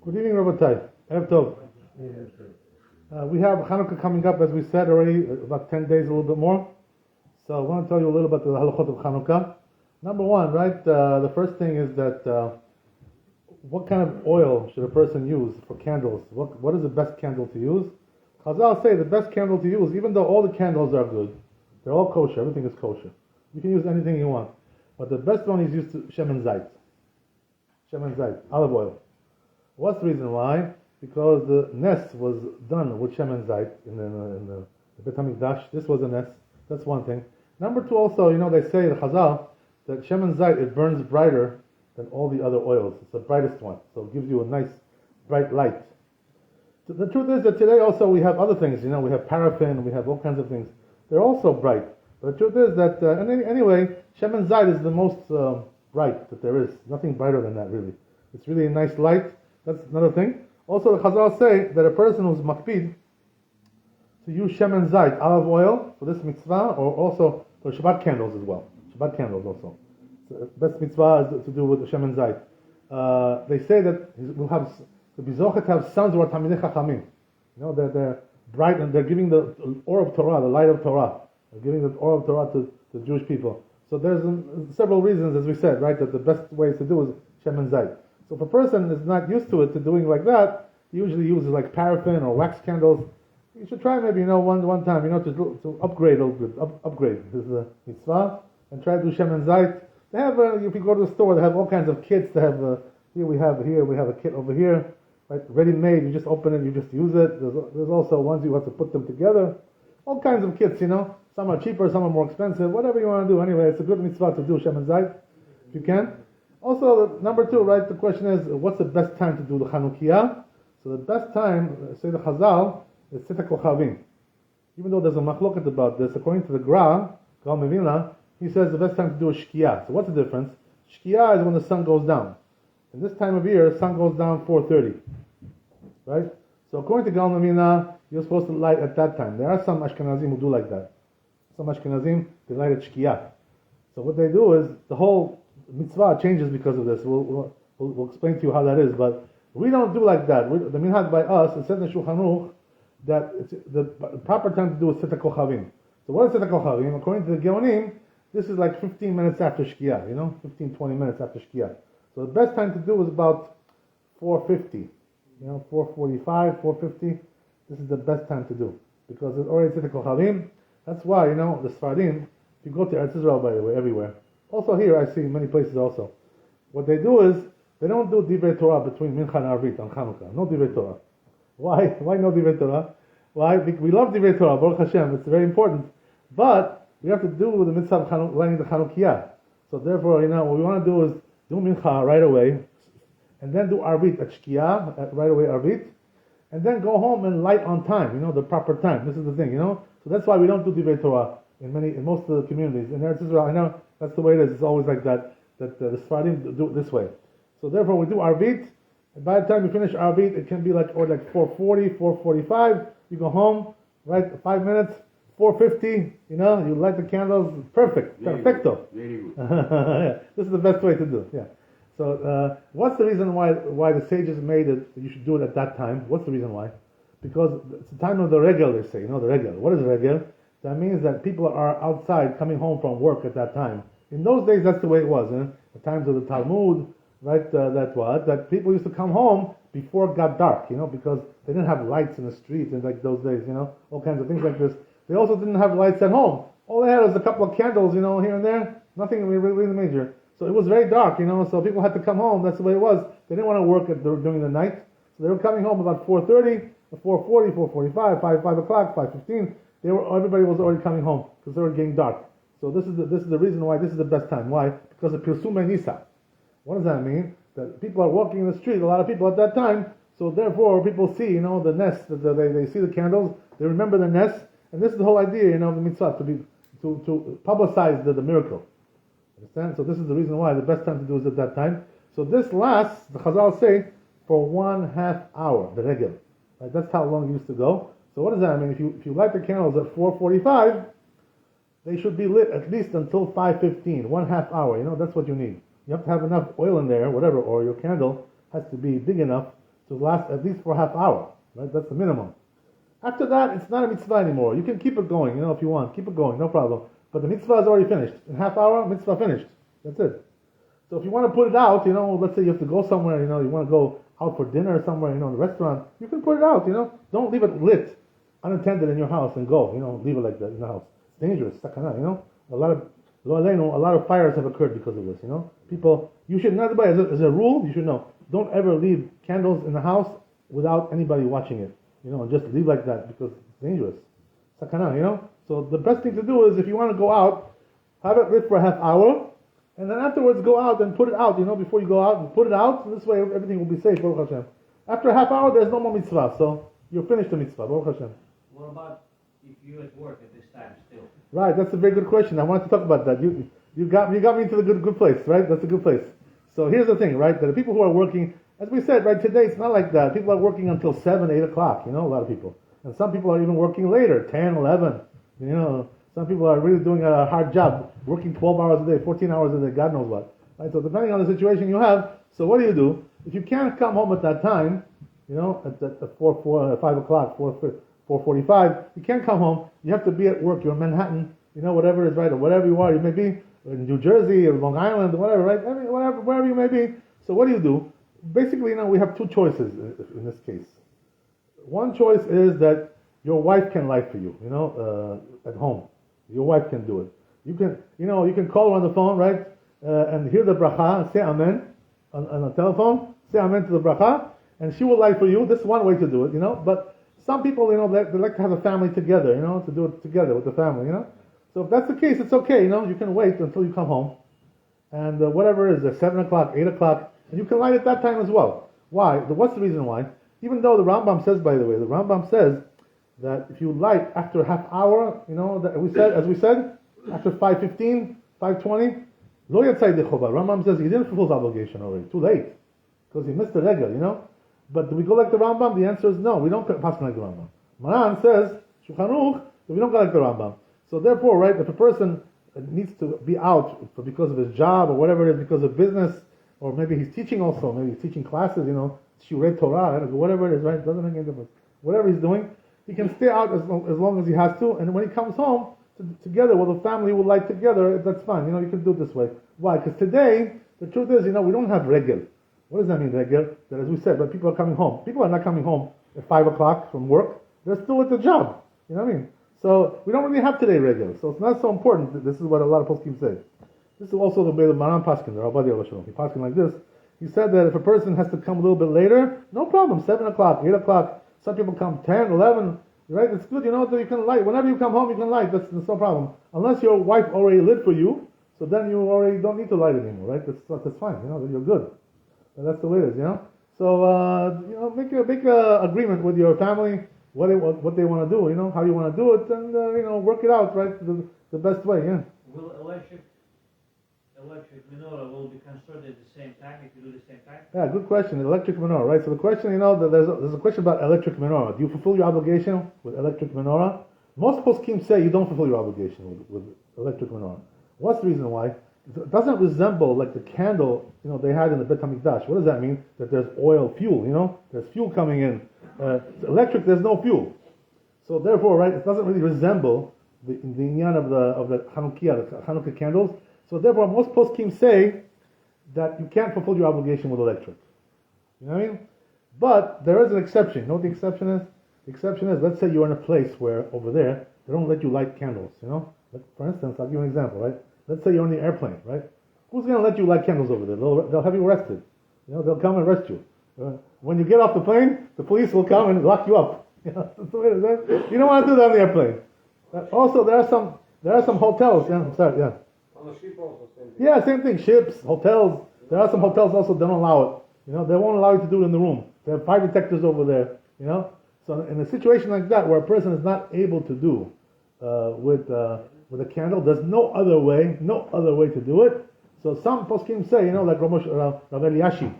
Good evening, Rabbi. Erev Tov. We have Chanuka coming up, as we said already, about 10 days, a little bit more. So I want to tell you a little bit about the halachot of Chanuka. Number one, right, the first thing is that what kind of oil should a person use for candles? What is the best candle to use? Chazal say the best candle to use, even though all the candles are good, they're all kosher, everything is kosher. You can use anything you want. But the best one is used to shemen zait. Shemen zait, olive oil. What's the reason why? Because the nes was done with shemen zait in the Bet HaMikdash. This was a nes. That's one thing. Number two, also, they say the Chazal that shemen zait, it burns brighter than all the other oils. It's the brightest one, so it gives you a nice bright light. So the truth is that today also we have other things. We have paraffin, we have all kinds of things. They're also bright. But the truth is that anyway, shemen zait is the most bright that there is. Nothing brighter than that, really. It's really a nice light. That's another thing. Also, the Chazal say that a person who's makpid to use shemen zait, olive oil, for this mitzvah, or also for Shabbat candles as well. Shabbat candles also. So the best mitzvah is to do with the shemen zait. They say that we'll have the bizochet have sons who are tamidei chachamim. They're bright and they're giving the or of Torah, the light of Torah. They're giving the or of Torah to the Jewish people. So there's several reasons, as we said, right, that the best way to do is shemen zait. So if a person is not used to it, to doing like that, he usually uses like paraffin or wax candles. You should try maybe, one time, to upgrade a little bit, upgrade. This is a mitzvah, and try to do shemen zait. They have, if you go to the store, they have all kinds of kits. They have, here we have a kit over here, right, ready-made. You just open it, you just use it. There's also ones you have to put them together. All kinds of kits, Some are cheaper, some are more expensive. Whatever you want to do. Anyway, it's a good mitzvah to do shemen zait, if you can. Also, number two, right, the question is, what's the best time to do the Chanukiah? So the best time, say the Chazal, is Sita Kochavim. Even though there's a machloket about this, according to the Gal Mevina, he says the best time to do is Shkiyah. So what's the difference? Shkiyah is when the sun goes down. In this time of year, the sun goes down 4:30. Right? So according to Gal Mevina, you're supposed to light at that time. There are some Ashkenazim who do like that. Some Ashkenazim, they light at Shkiyah. So what they do is, the whole mitzvah changes because of this. We'll explain to you how that is, but we don't do like that. The minhag by us, it says in Shulchan Aruch that the proper time to do is Sita Kochavim. So what is Sita Kochavim? According to the Geonim, this is like 15 minutes after Shkiyah, 15, 20 minutes after Shkiyah. So the best time to do is about 4:50, 4:45, 4:50. This is the best time to do, because it's already Sita Kochavim. That's why, the Sfardim, if you go to Eretz Israel, by the way, everywhere, also here, I see in many places also. What they do is, they don't do Divrei Torah between Mincha and Arvit on Chanukah. No Divrei Torah. Why? Why no Divrei Torah? Why? We love Divrei Torah, Baruch Hashem, it's very important. But, we have to do with the mitzvah of lighting the Chanukiah. So therefore, what we want to do is, do Mincha right away, and then do Arvit at Shkiyah, right away Arvit, and then go home and light on time, the proper time. This is the thing, So that's why we don't do Divrei Torah in most of the communities. In Eretz Israel, I know that's the way it is. It's always like that the Sfardim do it this way. So therefore, we do Arvit, and by the time you finish Arvit, it can be like 4:40, 4:45. You go home, right? 5 minutes, 4:50. You light the candles. Perfect, perfecto. Very good. Yeah, this is the best way to do it. Yeah. So, what's the reason why the sages made it that you should do it at that time? What's the reason why? Because it's the time of the regel. They say, the regel. What is regel? That means that people are outside coming home from work at that time. In those days, that's the way it was. The times of the Talmud, right? That people used to come home before it got dark, because they didn't have lights in the streets and like those days, all kinds of things like this. They also didn't have lights at home. All they had was a couple of candles, here and there. Nothing really major. So it was very dark, so people had to come home. That's the way it was. They didn't want to work during the night. So they were coming home about 4:30, 4:40, 4:45, 5 o'clock, 5:15. Everybody was already coming home because they were getting dark. So this is the reason why this is the best time. Why? Because of Pirsum Nisa. What does that mean? That people are walking in the street, a lot of people at that time, so therefore people see, the nest, they see the candles, they remember the nest, and this is the whole idea, the mitzvah, to publicize the miracle. Understand? So this is the reason why the best time to do is at that time. So this lasts, the Chazal say, for 1/2 hour, the regel. Right? That's how long it used to go. So what does that mean? If you light the candles at 4:45, they should be lit at least until 5:15, 1/2 hour. That's what you need. You have to have enough oil in there, whatever, or your candle has to be big enough should last at least for a half hour, right? That's the minimum. After that, it's not a mitzvah anymore. You can keep it going, if you want. Keep it going, no problem. But the mitzvah is already finished. In half hour, mitzvah finished. That's it. So if you want to put it out, let's say you have to go somewhere, you want to go out for dinner somewhere, in a restaurant, you can put it out, Don't leave it lit, unattended in your house and go, leave it like that in the house. It's dangerous, sakana, A lot of fires have occurred because of this, People, you should, not everybody, as a rule, you should know, don't ever leave candles in the house without anybody watching it, and just leave like that because it's dangerous. Sakana, So the best thing to do is if you want to go out, have it lit for a half hour, and then afterwards go out and put it out, before you go out, and put it out, and this way everything will be safe, Baruch Hashem. After a half hour, there's no more mitzvah, so you're finished the mitzvah, Baruch Hashem. What about if you're at work at this time still? Right, that's a very good question. I wanted to talk about that. You got me into the good place, right? That's a good place. So here's the thing, right? That the people who are working, as we said, right, today it's not like that. People are working until 7, 8 o'clock, a lot of people. And some people are even working later, 10, 11, Some people are really doing a hard job, working 12 hours a day, 14 hours a day, God knows what. Right? So depending on the situation you have, so what do? If you can't come home at that time, at 5 o'clock, 4:45, you can't come home. You have to be at work. You're in Manhattan, whatever is right, or whatever you are. You may be in New Jersey or Long Island or whatever, right? I mean, wherever you may be. So what do? Basically, we have two choices in this case. One choice is that your wife can light for you, at home. Your wife can do it. You can call her on the phone, right, and hear the bracha, say amen on the telephone, say amen to the bracha, and she will light for you. This is one way to do it, But some people, they like to have a family together, to do it together with the family, So if that's the case, it's okay, You can wait until you come home, and whatever it is, 7 o'clock, 8 o'clock, and you can light at that time as well. Why? What's the reason why? Even though the Rambam says, by the way, that if you light after a half hour, as we said, after 5:15, 5:20, lo yatzai dechova. Rambam says he didn't fulfill his obligation already. Too late, because he missed the regel, But do we go like the Rambam? The answer is no. We don't pass like the Rambam. Maran says Shulchan Aruch that we don't go like the Rambam. So therefore, right, if a person needs to be out because of his job or whatever it is, because of business, or maybe he's teaching also, maybe he's teaching classes, Shurei Torah, whatever it is, right? It doesn't make any difference. Whatever he's doing, he can stay out as long as he has to, and when he comes home, together, the family will light together, that's fine, you can do it this way. Why? Because today, the truth is, we don't have regel. What does that mean, regel? That as we said, but people are coming home. People are not coming home at 5 o'clock from work, they're still at the job, you know what I mean? So, we don't really have today regel, so it's not so important. This is what a lot of poskim say. This is also the way the Maran Paskin, the Rabbi he Paskin like this. He said that if a person has to come a little bit later, no problem, 7 o'clock, 8 o'clock, some people come 10, 11, right? It's good, that you can light. Whenever you come home, you can light. That's no problem. Unless your wife already lit for you, so then you already don't need to light anymore, right? That's fine, you're good. And that's the way it is, So, make a agreement with your family, what they want to do, how you want to do it, and, work it out, right? The best way, yeah. Will electric menorah will be constructed at the same time if you do the same time? Yeah, good question. Electric menorah, right? So the question, there's a question about electric menorah. Do you fulfill your obligation with electric menorah? Most poskim say you don't fulfill your obligation with electric menorah. What's the reason why? It doesn't resemble like the candle, they had in the Bet HaMikdash. What does that mean? That there's oil, fuel, there's fuel coming in. Electric, there's no fuel. So therefore, right, it doesn't really resemble the inyan of the Chanuka candles. So therefore, most poskim say that you can't fulfill your obligation with electric. You know what I mean? But there is an exception. You know what the exception is? The exception is, let's say you're in a place where over there they don't let you light candles. Like, for instance, I'll give you an example, right? Let's say you're on the airplane, right? Who's going to let you light candles over there? They'll have you arrested. They'll come and arrest you. When you get off the plane, the police will come and lock you up. That's the way it is. You don't want to do that on the airplane. Also, there are some hotels. Yeah, I'm sorry. Yeah. On the ship also, same thing. Yeah, same thing. Ships, hotels. There are some hotels also that don't allow it. They won't allow you to do it in the room. They have fire detectors over there. So in a situation like that, where a person is not able to do with a candle, there's no other way to do it. So some poskim say, like Rabbi Eliyashi,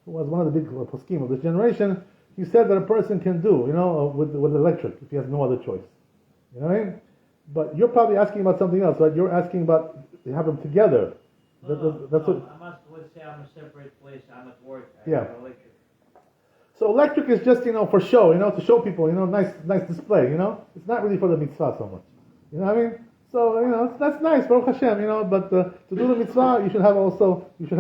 who was one of the big poskim of this generation, he said that a person can do, with electric if he has no other choice. You know what I mean? But you're probably asking about something else, right? You're asking about they have them together. Let's say I'm in a separate place. I'm at work. I have electric. So electric is just, for show, to show people, nice display, It's not really for the mitzvah so much. You know what I mean? So, that's nice, Baruch Hashem, but to do the mitzvah, you should have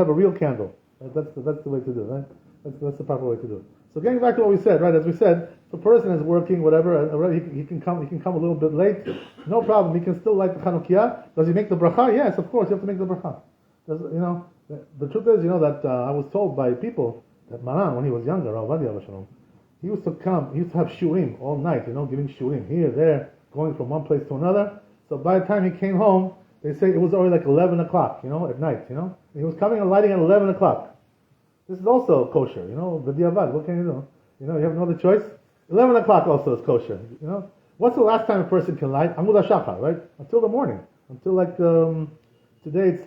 a real candle. Right? That's the way to do it, right? That's the proper way to do it. So getting back to what we said, right? As we said, if a person is working, whatever, already he can come a little bit late. No problem. He can still light the Chanukiah. Does he make the bracha? Yes, of course. You have to make the bracha. The truth is, that I was told by people that Maran, when he was younger, he used to have shurim all night, giving shurim here, there, going from one place to another. So by the time he came home, they say it was already like 11 o'clock, at night, And he was coming and lighting at 11 o'clock. This is also kosher, the diavad. What can you do? You have no other choice. 11 o'clock also is kosher, What's the last time a person can light? Amud HaShachar, right? Until the morning. Until today it's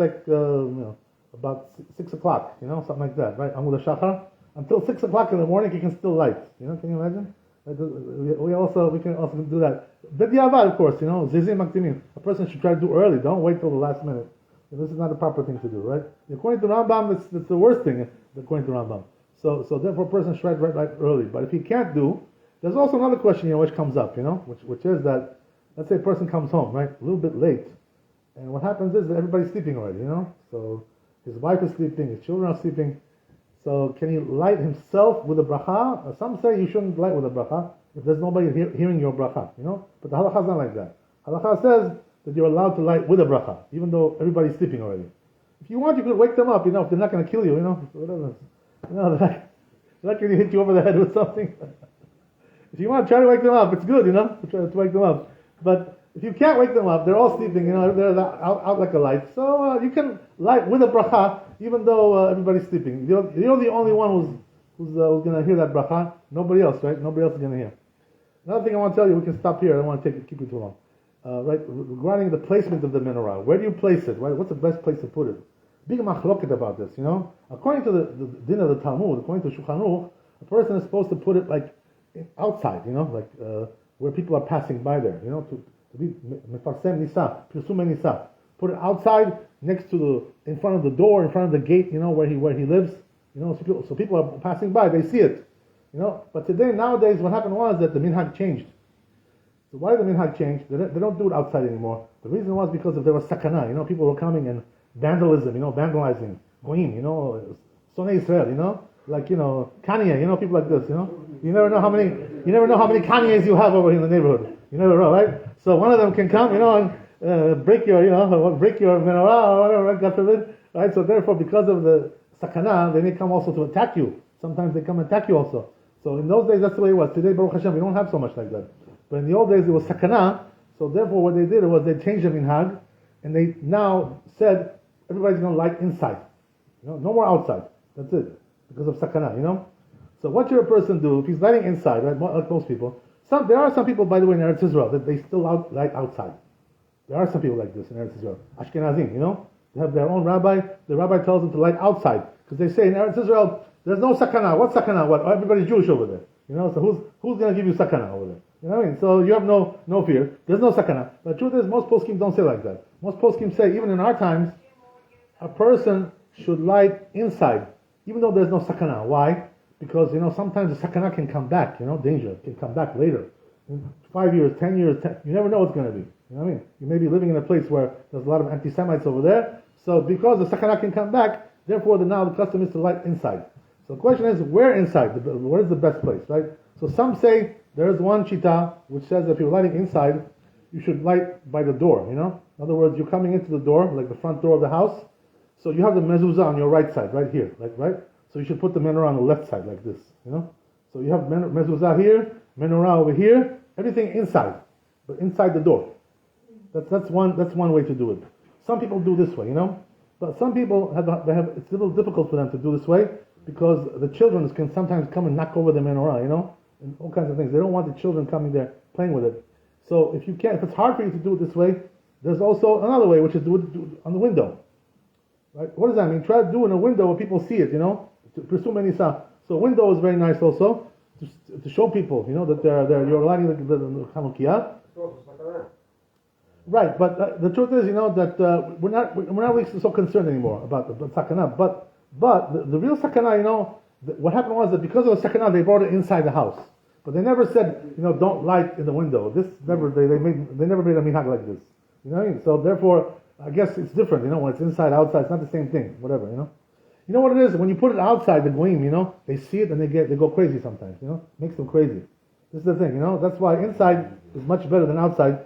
about 6 o'clock, something like that, right? Amud HaShachar. Until 6 o'clock in the morning, he can still light. Can you imagine? We can also do that. B'diavad, of course, zizim makdimin. A person should try to do early. Don't wait till the last minute. This is not the proper thing to do, right? According to Rambam, it's the worst thing. According to Rambam. So therefore, a person should try to write early. But if he can't do, there's also another question, which comes up, which is that, let's say a person comes home, right, a little bit late, and what happens is that everybody's sleeping already, So his wife is sleeping, his children are sleeping. So can he light himself with a bracha? Some say you shouldn't light with a bracha if there's nobody hearing your bracha, But the halakha is not like that. Halakha says that you're allowed to light with a bracha, even though everybody's sleeping already. If you want, you could wake them up, if they're not going to kill you, whatever. They're not going to hit you over the head with something. If you want to try to wake them up, it's good, to try to wake them up. But if you can't wake them up, they're all sleeping, they're out like a light. So you can light with a bracha, even though everybody's sleeping. You're the only one who's going to hear that bracha. Nobody else, right? Nobody else is going to hear. Another thing I want to tell you, we can stop here. I don't want to keep you too long. Right, regarding the placement of the menorah, where do you place it? Right? What's the best place to put it? Big machloket about this, According to the din of the Talmud, according to Shulchan Aruch, a person is supposed to put it like outside, where people are passing by there, to be mefarsem nisa, pirsum nisa. Put it outside, next to in front of the door, in front of the gate, where he lives, so people are passing by, they see it, But nowadays, what happened was that the minhag changed. So why did the minhag change? They don't do it outside anymore. The reason was because there was sakana, people were coming and vandalism, vandalizing, goyim, Sonei Israel, like, Kanye, people like this, You never know how many Kanyes you have over in the neighborhood. You never know, right? So one of them can come, and break your menorah or whatever, right? God forbid, right? So therefore, because of the sakana, they may come also to attack you. Sometimes they come and attack you also. So in those days, that's the way it was. Today, Baruch Hashem, we don't have so much like that. But in the old days, it was sakana. So therefore, what they did was they changed the minhag, and they now said everybody's going to light inside. No more outside. That's it. Because of sakana, So what should a person do if he's lighting inside, right? Like most people. There are some people, by the way, in Eretz Israel that they still light outside. There are some people like this in Eretz Israel. Ashkenazim, They have their own rabbi. The rabbi tells them to light outside. Because they say in Eretz Israel, there's no sakana. What sakana? What? Everybody's Jewish over there. So who's going to give you sakana over there? You know what I mean? So you have no fear. There's no sakana. But the truth is, most poskim don't say like that. Most poskim say, even in our times, a person should light inside, even though there's no sakana. Why? Because, sometimes the sakana can come back, danger can come back later. In 5 years, 10 years, you never know what's going to be. You know what I mean? You may be living in a place where there's a lot of anti-Semites over there, so because the sakana can come back, therefore now the custom is to light inside. So the question is, where inside? What is the best place, right? So some say, there's one shita which says if you're lighting inside, you should light by the door, In other words, you're coming into the door, like the front door of the house, so you have the mezuzah on your right side, right here, right? So you should put the menorah on the left side, like this, So you have mezuzah here, menorah over here, everything inside, but inside the door. That's one way to do it. Some people do this way, But some people it's a little difficult for them to do this way because the children can sometimes come and knock over the menorah, and all kinds of things. They don't want the children coming there playing with it. So if it's hard for you to do it this way, there's also another way, which is do it on the window. Right? What does that mean? Try to do it in a window where people see it, To pursue many sa. So a window is very nice also to show people, that you're lighting the Chanukiah. Right, but the truth is, that we're not really so concerned anymore about the sakana. But the real sakana, what happened was that because of the second they brought it inside the house. But they never said, don't light in the window. This never, they never made a minhag like this. You know what I mean? So therefore, I guess it's different, when it's inside, outside, it's not the same thing, whatever, You know what it is? When you put it outside, the goyim, they see it and they go crazy sometimes, Makes them crazy. This is the thing, That's why inside is much better than outside.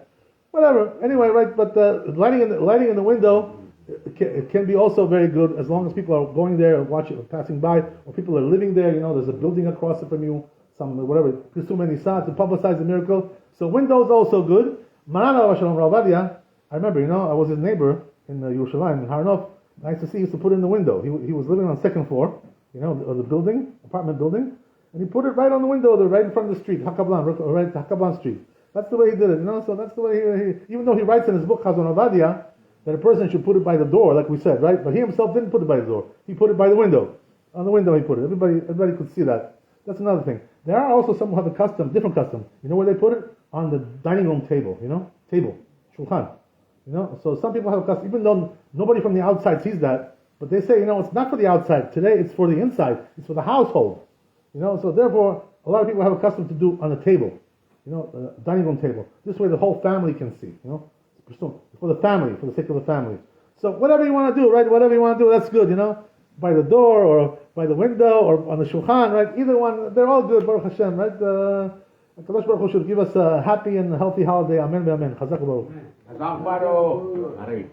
Whatever. Anyway, right? But lighting in the window, it can be also very good as long as people are going there, passing by, or people are living there. There's a building across it from you, whatever. There's too many signs to publicize the miracle. So windows also good. Marana Shalom Ravadia. I remember, I was his neighbor in Yerushalayim in Harnof. I used to see he used to put it in the window. He was living on the second floor, of the building, apartment building, and he put it right on the window, right in front of the street, Hakablan, right to Hakablan Street. That's the way he did it, So that's the way he even though he writes in his book Chazon Avadia that a person should put it by the door, like we said, right? But he himself didn't put it by the door. He put it by the window. On the window he put it. Everybody could see that. That's another thing. There are also some who have a custom, different custom. You know where they put it? On the dining room table, Table. Shulchan. So some people have a custom, even though nobody from the outside sees that, but they say, it's not for the outside. Today it's for the inside. It's for the household. So therefore, a lot of people have a custom to do on the table. Dining room table. This way the whole family can see, for the family, for the sake of the family. So whatever you want to do, right? Whatever you want to do, that's good, By the door, or by the window, or on the shulchan, right? Either one, they're all good, Baruch Hashem, right? HaKadosh Baruch Hu should give us a happy and healthy holiday. Amen, amen. Chazak Baruch. Baruch.